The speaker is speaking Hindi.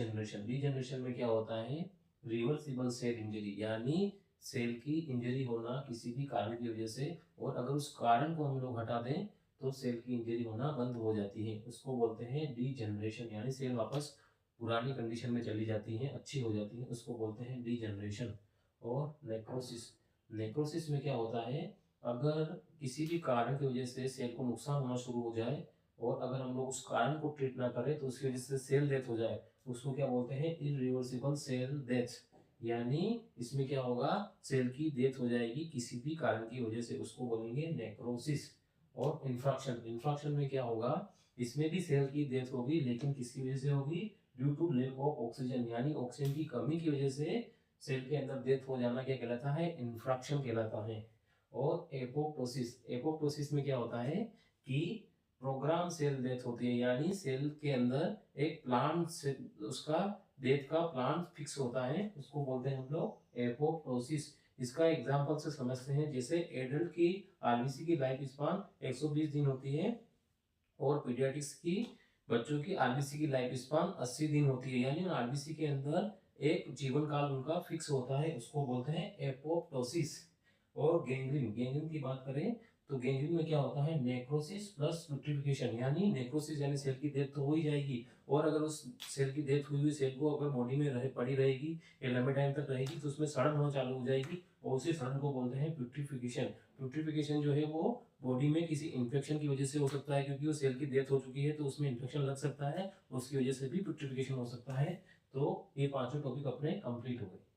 जनरेशन, रीजनरेशन में क्या होता है, रिवर्सिबल सेल इंजरी, यानी सेल की इंजरी होना किसी भी कारण की वजह से, और अगर उस कारण को हम लोग हटा दें तो सेल की इंजरी होना बंद हो जाती है, उसको बोलते हैं डीजनरेशन। यानी सेल वापस पुरानी कंडीशन में चली जाती है, अच्छी हो जाती है, उसको बोलते हैं डीजनरेशन। और नेक्रोसिस, नेक्रोसिस में क्या होता है, अगर किसी भी कारण की वजह से सेल को नुकसान होना शुरू हो जाए और अगर हम लोग उस कारण को ट्रीट ना करें तो उसकी वजह से सेल डेथ हो जाए, उसको क्या बोलते हैं, इरिवर्सिबल सेल डेथ। यानी इसमें क्या होगा, सेल की डेथ हो जाएगी किसी भी कारण की वजह से, उसको बोलेंगे नेक्रोसिस। और इन्फ्रॉक्शन, इन्फ्रॉक्शन में क्या होगा, इसमें भी सेल की डेथ होगी लेकिन किसकी वजह से होगी, due to lack of oxygen, यानी ऑक्सीजन की कमी की वजह से सेल के अंदर डेथ हो जाना क्या कहलाता है, इन्फ्रॉक्शन कहलाता है। और एपोप्टोसिस, एपोप्टोसिस में क्या होता है कि प्रोग्राम सेल डेथ होती है, यानी सेल के अंदर एक प्लांट से उसका डेथ का प्लान फिक्स होता है, उसको बोलते हैं हम लोग एपोप्टोसिस। इसका एग्जांपल से समझते हैं, जैसे एडल्ट की आरबीसी की लाइफ स्पान 120 दिन होती है और पीडियाट्रिक्स की बच्चों की आरबीसी की लाइफ स्पान 80 दिन होती है, यानी आरबीसी के अंदर एक जीवन काल उनका फिक्स होता है, उसको बोलते हैं एपोप्टोसिस। और गैंग्रीन, गैंग्रीन की बात करें तो गैंग्रीन में क्या होता है, नेक्रोसिस प्लस विट्रिफिकेशन, यानी नेक्रोसिस यानी सेल की डेथ तो हो ही जाएगी, और अगर उस सेल की डेथ हुई हुई सेल को अगर बॉडी में पड़ी रहेगी या लंबे टाइम तक रहेगी तो उसमें सड़न होना चालू हो जाएगी, और उसी सड़न को बोलते हैं प्यूट्रिफिकेशन। प्यूट्रिफिकेशन जो है वो बॉडी में किसी इन्फेक्शन की वजह से हो सकता है, क्योंकि वो सेल की डेथ हो चुकी है तो उसमें इन्फेक्शन लग सकता है, उसकी वजह से भी प्यूट्रिफिकेशन हो सकता है। तो ये पांचों टॉपिक अपने कंप्लीट हो गए।